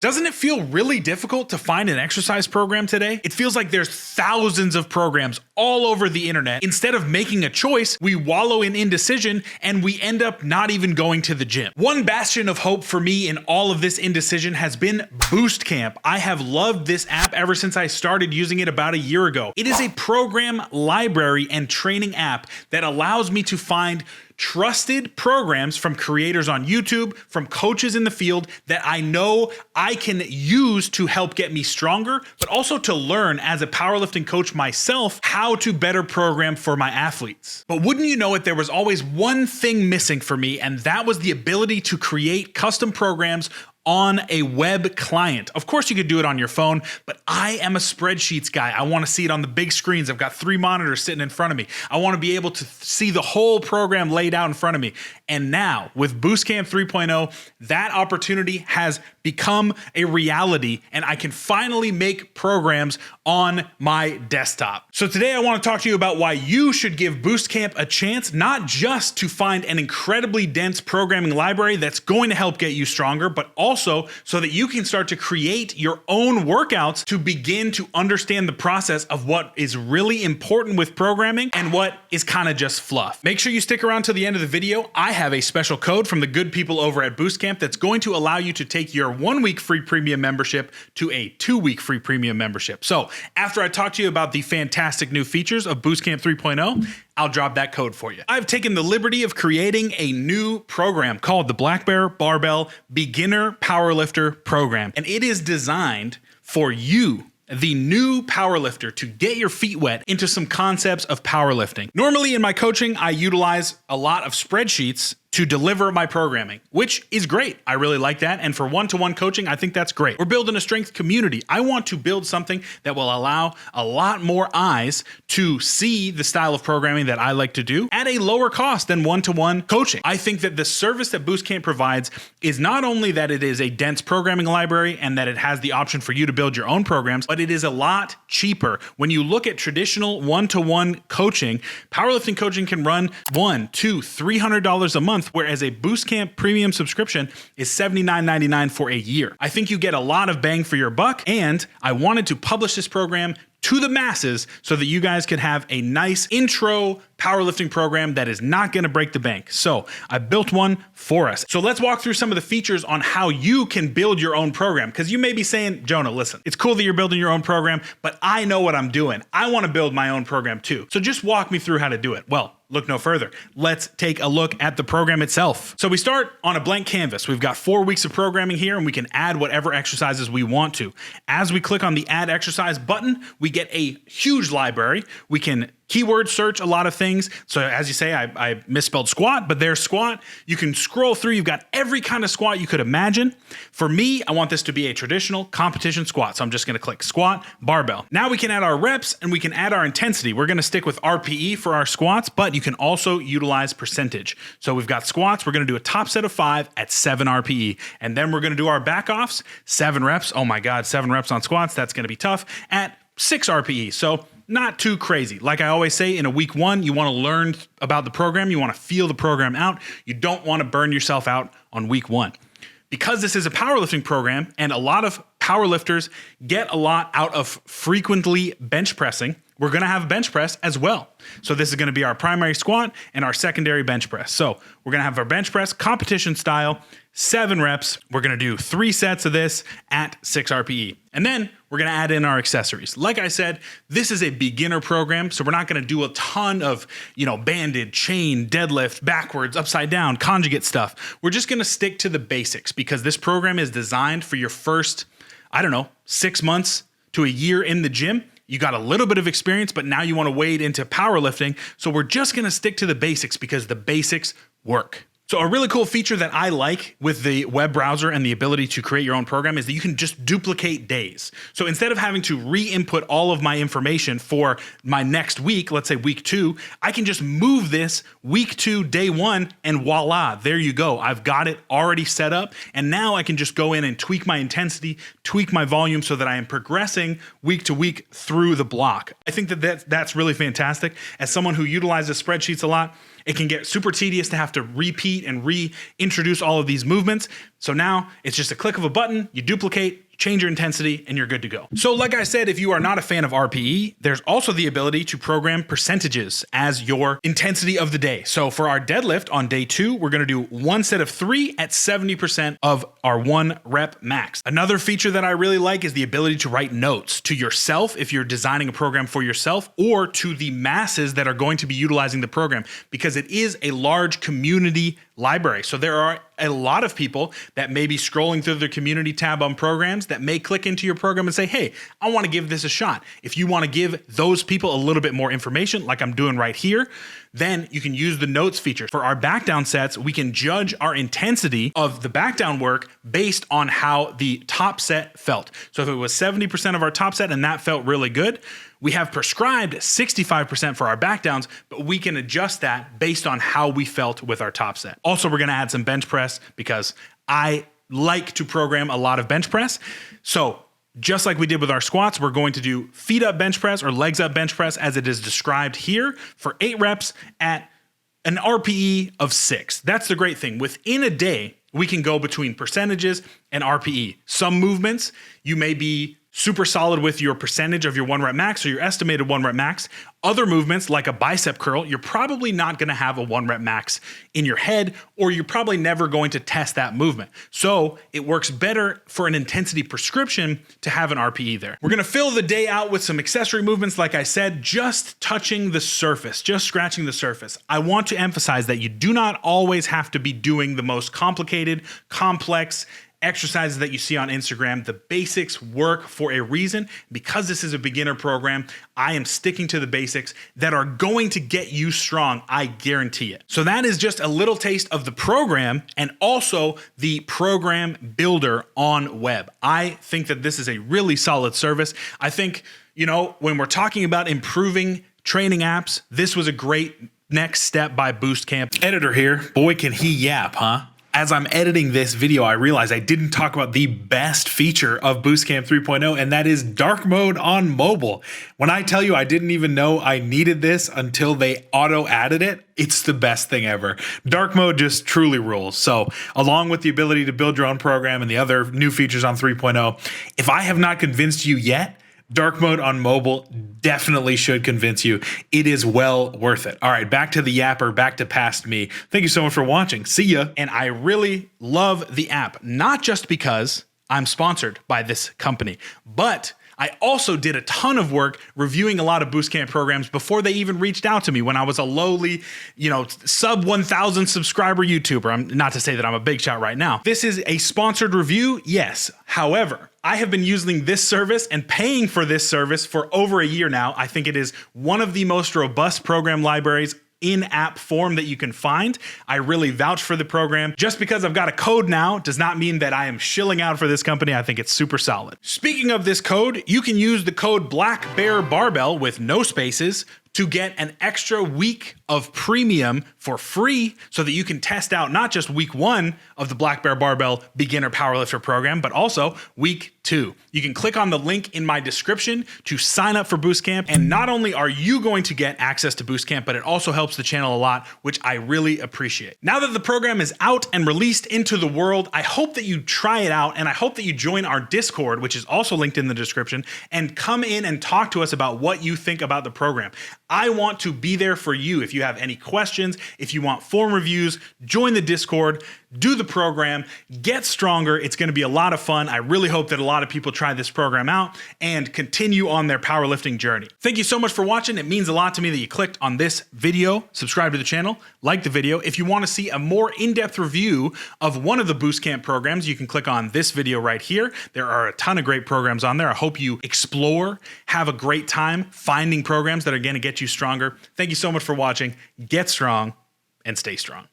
Doesn't it feel really difficult to find an exercise program today? It feels like there's thousands of programs all over the internet. Instead of making a choice, we wallow in indecision and we end up not even going to the gym. One bastion of hope for me in all of this indecision has been Boostcamp. I have loved this app ever since I started using it about a year ago. It is a program library and training app that allows me to find trusted programs from creators on YouTube, from coaches in the field that I know I can use to help get me stronger, but also to learn as a powerlifting coach myself how to better program for my athletes. But wouldn't you know it, there was always one thing missing for me, and that was the ability to create custom programs on a web client. Of course you could do it on your phone, but I am a spreadsheets guy. I want to see it on the big screens. I've got 3 monitors sitting in front of me. I want to be able to see the whole program laid out in front of me. And now with Boostcamp 3.0, that opportunity has become a reality, and I can finally make programs on my desktop. So today I want to talk to you about why you should give Boostcamp a chance, not just to find an incredibly dense programming library that's going to help get you stronger, but also so that you can start to create your own workouts to begin to understand the process of what is really important with programming and what is kind of just fluff. Make sure you stick around to the end of the video. I have a special code from the good people over at Boostcamp that's going to allow you to take your 1-week free premium membership to a 2-week free premium membership. So after I talk to you about the fantastic new features of Boostcamp 3.0, I'll drop that code for you. I've taken the liberty of creating a new program called the Black Bear Barbell Beginner Powerlifter Program. And it is designed for you, the new powerlifter, to get your feet wet into some concepts of powerlifting. Normally in my coaching, I utilize a lot of spreadsheets to deliver my programming, which is great. I really like that. And for one-to-one coaching, I think that's great. We're building a strength community. I want to build something that will allow a lot more eyes to see the style of programming that I like to do at a lower cost than one-to-one coaching. I think that the service that Boostcamp provides is not only that it is a dense programming library and that it has the option for you to build your own programs, but it is a lot cheaper. When you look at traditional one-to-one coaching, powerlifting coaching can run $100, $200, $300 a month, whereas a Boostcamp premium subscription is $79.99 for a year. I think you get a lot of bang for your buck, and I wanted to publish this program to the masses so that you guys could have a nice intro powerlifting program that is not going to break the bank. So I built one for us. So let's walk through some of the features on how you can build your own program. Because you may be saying, Jonah, listen, it's cool that you're building your own program, but I know what I'm doing. I want to build my own program too. So just walk me through how to do it. Well, look no further. Let's take a look at the program itself. So we start on a blank canvas. We've got 4 weeks of programming here, and we can add whatever exercises we want to. As we click on the Add Exercise button, we get a huge library. We can keyword search a lot of things. So as you say, I misspelled squat, but there's squat. You can scroll through. You've got every kind of squat you could imagine. For me, I want this to be a traditional competition squat. So I'm just going to click squat, barbell. Now we can add our reps and we can add our intensity. We're going to stick with RPE for our squats, but you can also utilize percentage. So we've got squats. We're going to do a top set of 5 at 7 RPE. And then we're going to do our back offs, 7 reps. Oh my God, 7 reps on squats. That's going to be tough at 6 RPE. So not too crazy. Like I always say, in a week 1, you want to learn about the program. You want to feel the program out. You don't want to burn yourself out on week 1. Because this is a powerlifting program and a lot of powerlifters get a lot out of frequently bench pressing, we're going to have bench press as well. So this is going to be our primary squat and our secondary bench press. So we're going to have our bench press competition style, 7 reps. We're going to do 3 sets of this at 6 RPE. And then we're going to add in our accessories. Like I said, this is a beginner program, so we're not going to do a ton of, banded, chain, deadlift, backwards, upside down, conjugate stuff. We're just going to stick to the basics because this program is designed for your first, 6 months to a year in the gym. You got a little bit of experience, but now you want to wade into powerlifting. So we're just going to stick to the basics because the basics work. So a really cool feature that I like with the web browser and the ability to create your own program is that you can just duplicate days. So instead of having to re-input all of my information for my next week, let's say week 2, I can just move this week 2, day 1, and voila, there you go. I've got it already set up. And now I can just go in and tweak my intensity, tweak my volume so that I am progressing week to week through the block. I think that that's really fantastic. As someone who utilizes spreadsheets a lot, it can get super tedious to have to repeat and reintroduce all of these movements. So now it's just a click of a button, you duplicate, change your intensity, and you're good to go. So like I said, if you are not a fan of RPE, there's also the ability to program percentages as your intensity of the day. So for our deadlift on day 2, we're gonna do 1 set of 3 at 70% of our 1 rep max. Another feature that I really like is the ability to write notes to yourself if you're designing a program for yourself, or to the masses that are going to be utilizing the program, because it is a large community library. So there are a lot of people that may be scrolling through their community tab on programs that may click into your program and say, hey, I want to give this a shot. If you want to give those people a little bit more information, like I'm doing right here, then you can use the notes feature. For our back down sets, we can judge our intensity of the back down work based on how the top set felt. So if it was 70% of our top set and that felt really good, we have prescribed 65% for our back downs, but we can adjust that based on how we felt with our top set. Also, we're gonna add some bench press because I like to program a lot of bench press. So just like we did with our squats, we're going to do feet up bench press or legs up bench press as it is described here for 8 reps at an RPE of 6. That's the great thing. Within a day, we can go between percentages and RPE. Some movements, you may be super solid with your percentage of your 1 rep max or your estimated 1 rep max. Other movements like a bicep curl, you're probably not gonna have a 1 rep max in your head, or you're probably never going to test that movement. So it works better for an intensity prescription to have an RPE there. We're gonna fill the day out with some accessory movements, like I said, just touching the surface, just scratching the surface. I want to emphasize that you do not always have to be doing the most complicated, complex exercises that you see on Instagram. The basics work for a reason. Because this is a beginner program, I am sticking to the basics that are going to get you strong, I guarantee it. So that is just a little taste of the program and also the program builder on web. I think that this is a really solid service. I think, you know, when we're talking about improving training apps, this was a great next step by Boostcamp. Editor here, boy can he yap, huh? As I'm editing this video, I realized I didn't talk about the best feature of Boostcamp 3.0, and that is dark mode on mobile. When I tell you I didn't even know I needed this until they auto added it, it's the best thing ever. Dark mode just truly rules. So along with the ability to build your own program and the other new features on 3.0, if I have not convinced you yet, dark mode on mobile definitely should convince you. It is well worth it. All right, back to the yapper, back to past me. Thank you so much for watching. See ya. And I really love the app, not just because I'm sponsored by this company, but I also did a ton of work reviewing a lot of Boostcamp programs before they even reached out to me when I was a lowly, sub 1,000 subscriber YouTuber. I'm not to say that I'm a big shot right now. This is a sponsored review, yes. However, I have been using this service and paying for this service for over a year now. I think it is one of the most robust program libraries in-app form that you can find. I really vouch for the program. Just because I've got a code now does not mean that I am shilling out for this company. I think it's super solid. Speaking of this code, you can use the code Black Bear Barbell with no spaces to get an extra week of premium for free so that you can test out not just week 1 of the Black Bear Barbell Beginner Powerlifter program, but also week 2. You can click on the link in my description to sign up for Boostcamp. And not only are you going to get access to Boostcamp, but it also helps the channel a lot, which I really appreciate. Now that the program is out and released into the world, I hope that you try it out, and I hope that you join our Discord, which is also linked in the description, and come in and talk to us about what you think about the program. I want to be there for you. If you have any questions, if you want form reviews, join the Discord, do the program, get stronger. It's going to be a lot of fun. I really hope that a lot of people try this program out and continue on their powerlifting journey. Thank you so much for watching. It means a lot to me that you clicked on this video. Subscribe to the channel, like the video. If you want to see a more in-depth review of one of the Boostcamp programs, you can click on this video right here. There are a ton of great programs on there. I hope you explore, have a great time finding programs that are going to get you stronger. Thank you so much for watching. Get strong and stay strong.